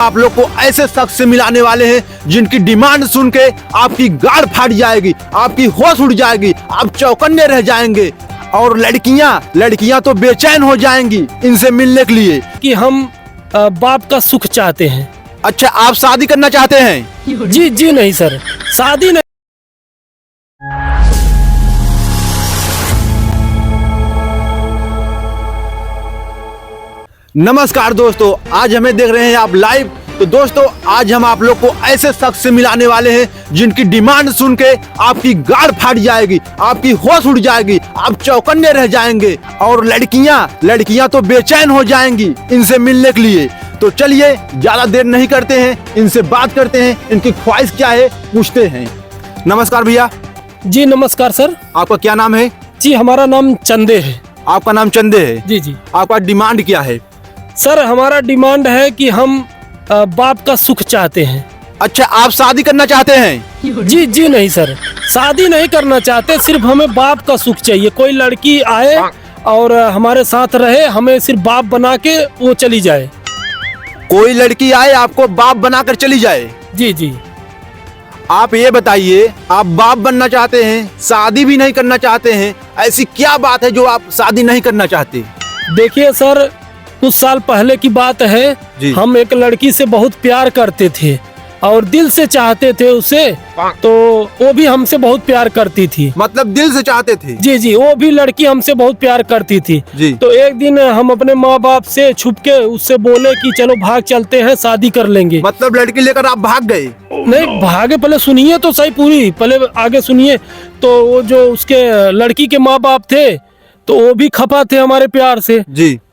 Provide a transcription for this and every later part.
आप लोग को ऐसे शख्स से मिलाने वाले हैं जिनकी डिमांड सुन के आपकी गाड़ फाट जाएगी, आपकी होश उड़ जाएगी, आप चौकन्ने रह जाएंगे और लड़कियां तो बेचैन हो जाएंगी इनसे मिलने के लिए कि हम बाप का सुख चाहते हैं। अच्छा, आप शादी करना चाहते हैं? जी नहीं सर, शादी नहीं। नमस्कार दोस्तों, आज हमें देख रहे हैं आप लाइव। तो दोस्तों, आज हम आप लोग को ऐसे शख्स से मिलाने वाले हैं जिनकी डिमांड सुन के आपकी गाड़ फाट जाएगी, आपकी होश उड़ जाएगी, आप चौकन्ने रह जाएंगे और लड़कियां तो बेचैन हो जाएंगी इनसे मिलने के लिए। तो चलिए ज्यादा देर नहीं करते हैं, इनसे बात करते हैं, इनकी ख्वाहिश क्या है पूछते हैं। नमस्कार भैया। जी नमस्कार सर। आपका क्या नाम है? जी हमारा नाम चंदे है। आपका नाम चंदे है? जी। आपका डिमांड क्या है? सर हमारा डिमांड है कि हम बाप का सुख चाहते हैं। अच्छा, आप शादी करना चाहते हैं? जी नहीं सर, शादी नहीं करना चाहते, सिर्फ हमें बाप का सुख चाहिए। कोई लड़की आए और हमारे साथ रहे, हमें सिर्फ बाप बना के वो चली जाए। कोई लड़की आए आपको बाप बनाकर चली जाए? जी। आप ये बताइए, आप बाप बनना चाहते हैं, शादी भी नहीं करना चाहते हैं, ऐसी क्या बात है जो आप शादी नहीं करना चाहते? देखिए सर, कुछ साल पहले की बात है, हम एक लड़की से बहुत प्यार करते थे और दिल से चाहते थे उसे, तो वो भी हमसे बहुत प्यार करती थी। मतलब दिल से चाहते थे? जी, वो भी लड़की हमसे बहुत प्यार करती थी। तो एक दिन हम अपने माँ बाप से छुप के उससे बोले कि चलो भाग चलते हैं, शादी कर लेंगे। मतलब लड़की लेकर आप भाग गए? नहीं भागे, पहले सुनिए तो सही, पूरी पहले आगे सुनिए। तो वो जो उसके लड़की के माँ बाप थे तो वो भी खपा थे हमारे प्यार से।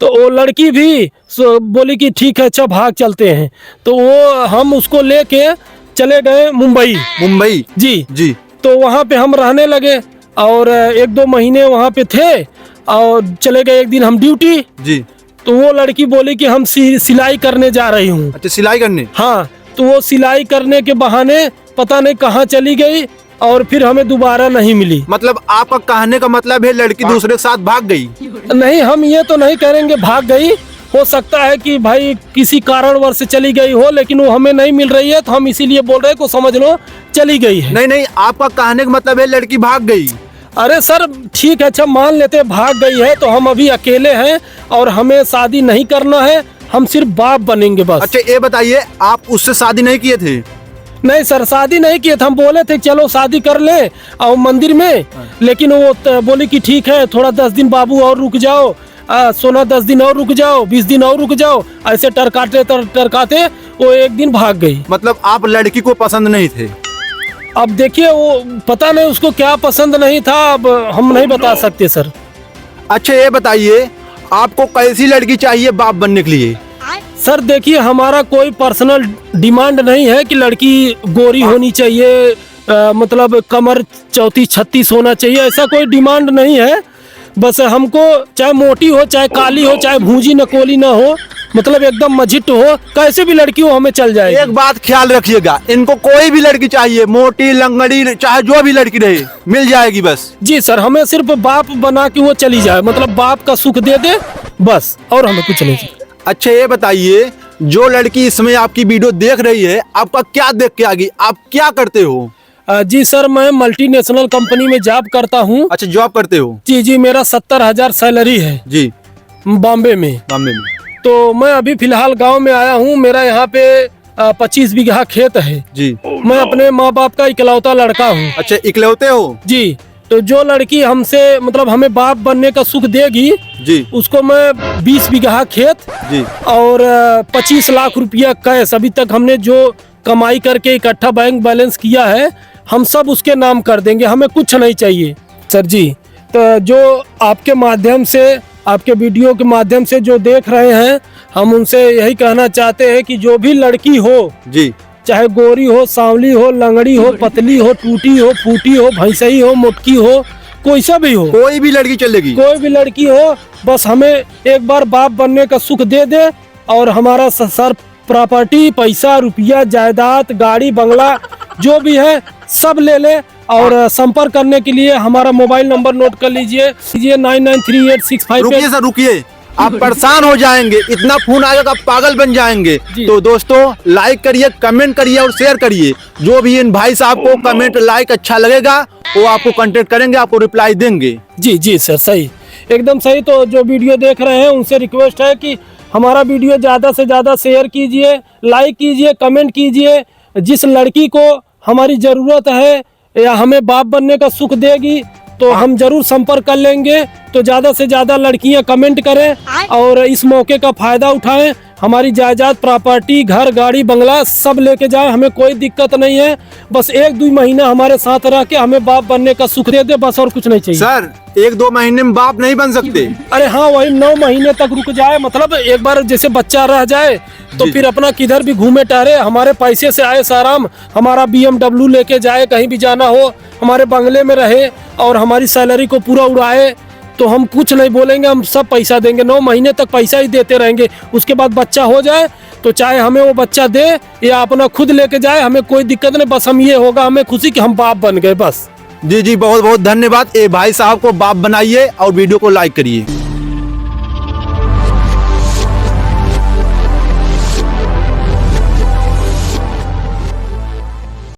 तो वो लड़की भी बोली कि ठीक है, अच्छा भाग चलते हैं। तो वो हम उसको लेके चले गए मुंबई। जी। तो वहाँ पे हम रहने लगे और 1-2 महीने वहाँ पे थे और चले गए एक दिन हम ड्यूटी। तो वो लड़की बोली कि हम सिलाई करने जा रही हूँ। अच्छा, सिलाई करने? हाँ, तो वो सिलाई करने के बहाने पता नहीं कहाँ चली गई और फिर हमें दोबारा नहीं मिली। मतलब आपका कहने का मतलब है लड़की दूसरे के साथ भाग गई? नहीं, हम ये तो नहीं करेंगे भाग गई, हो सकता है कि भाई किसी कारणवश से चली गई हो, लेकिन वो हमें नहीं मिल रही है तो हम इसीलिए बोल रहे हैं को समझ लो चली गई है। नहीं, आपका कहने का मतलब है लड़की भाग गई? अरे सर ठीक है, अच्छा मान लेते भाग गई है, तो हम अभी अकेले हैं और हमें शादी नहीं करना है, हम सिर्फ बाप बनेंगे बस। अच्छा, ये बताइए, आप उससे शादी नहीं किए थे? नहीं सर, शादी नहीं किए थे, हम बोले थे चलो शादी कर ले और मंदिर में, लेकिन वो बोली कि ठीक है थोड़ा 10 दिन बाबू और रुक जाओ, सोना 10 दिन और रुक जाओ, 20 दिन और रुक जाओ, ऐसे टरकाते वो एक दिन भाग गई। मतलब आप लड़की को पसंद नहीं थे? अब देखिए, वो पता नहीं उसको क्या पसंद नहीं था, अब हम नहीं बता सकते सर। अच्छा, ये बताइए, आपको कैसी लड़की चाहिए बाप बनने के लिए? सर देखिए, हमारा कोई पर्सनल डिमांड नहीं है कि लड़की गोरी होनी चाहिए, मतलब कमर 34-36 होना चाहिए, ऐसा कोई डिमांड नहीं है। बस हमको चाहे मोटी हो, चाहे काली हो, चाहे भूजी नकोली ना हो, मतलब एकदम मझिट हो, कैसे भी लड़की हो हमें चल जाएगी। एक बात ख्याल रखिएगा, इनको कोई भी लड़की चाहिए, मोटी लंगड़ी चाहे जो भी लड़की रहे, मिल जाएगी बस। जी सर, हमें सिर्फ बाप बना के वो चली जाए, मतलब बाप का सुख दे दे बस, और हमें कुछ नहीं चाहिए। अच्छा, ये बताइए, जो लड़की इसमें आपकी वीडियो देख रही है, आपका क्या देख के आ गई? आप क्या करते हो? जी सर, मैं मल्टीनेशनल कंपनी में जॉब करता हूँ। अच्छा, जॉब करते हो? जी, मेरा 70,000 सैलरी है। जी, बॉम्बे में। तो मैं अभी फिलहाल गांव में आया हूँ, मेरा यहाँ पे 25 बीघा खेत है। जी। मैं अपने माँ बाप का इकलौता लड़का हूँ। अच्छा, इकलौते हो? जी। तो जो लड़की हमसे मतलब हमें बाप बनने का सुख देगी, जी, उसको मैं 20 बीघा खेत, जी, और 25 लाख रुपया कैश, अभी तक हमने जो कमाई करके इकट्ठा बैंक बैलेंस किया है, हम सब उसके नाम कर देंगे, हमें कुछ नहीं चाहिए सर जी। तो जो आपके माध्यम से, आपके वीडियो के माध्यम से जो देख रहे हैं, हम उनसे यही कहना चाहते हैं कि जो भी लड़की हो, जी, चाहे गोरी हो, सांवली हो, लंगड़ी हो, पतली हो, टूटी हो, फूटी हो, भैंसई हो, मोटकी हो, कोई सा भी हो, कोई भी लड़की चलेगी, कोई भी लड़की हो, बस हमें एक बार बाप बनने का सुख दे दे और हमारा सर प्रॉपर्टी, पैसा, रुपया, जायदाद, गाड़ी, बंगला जो भी है सब ले ले। और संपर्क करने के लिए हमारा मोबाइल नंबर नोट कर लीजिए 993865। रुकिए सर, रुकिए, आप परेशान हो जाएंगे, इतना फोन आएगा आप पागल बन जाएंगे। तो दोस्तों लाइक करिए, कमेंट करिए और शेयर करिए। जो भी इन भाई साहब को कमेंट लाइक अच्छा लगेगा वो आपको कांटेक्ट करेंगे, आपको रिप्लाई देंगे। जी जी सर, सही, एकदम सही। तो जो वीडियो देख रहे हैं उनसे रिक्वेस्ट है कि हमारा वीडियो ज़्यादा से ज़्यादा शेयर कीजिए, लाइक कीजिए, कमेंट कीजिए। जिस लड़की को हमारी ज़रूरत है या हमें बाप बनने का सुख देगी तो हम जरूर संपर्क कर लेंगे। तो ज़्यादा से ज़्यादा लड़कियां कमेंट करें और इस मौके का फ़ायदा उठाएं। हमारी जायदाद, प्रॉपर्टी, घर, गाड़ी, बंगला सब लेके जाएं, हमें कोई दिक्कत नहीं है। बस 1-2 महीना हमारे साथ रह के हमें बाप बनने का सुख दे दे, बस और कुछ नहीं चाहिए। सर 1-2 महीने में बाप नहीं बन सकते? अरे हाँ, वही 9 महीने तक रुक जाए, मतलब एक बार जैसे बच्चा रह जाए तो फिर अपना किधर भी घूमे टहरे, हमारे पैसे से आए साराम, हमारा BMW लेके जाए, कहीं भी जाना हो हमारे बंगले में रहे और हमारी सैलरी को पूरा उड़ाए, तो हम कुछ नहीं बोलेंगे, हम सब पैसा देंगे। 9 महीने तक पैसा ही देते रहेंगे। उसके बाद बच्चा हो जाए तो चाहे हमें वो बच्चा दे या अपना खुद लेके जाए, हमें कोई दिक्कत नहीं। बस हम ये होगा हमें खुशी कि हम बाप बन गए, बस। जी जी, बहुत बहुत धन्यवाद। ए भाई साहब को बाप बनाइए और वीडियो को लाइक करिए।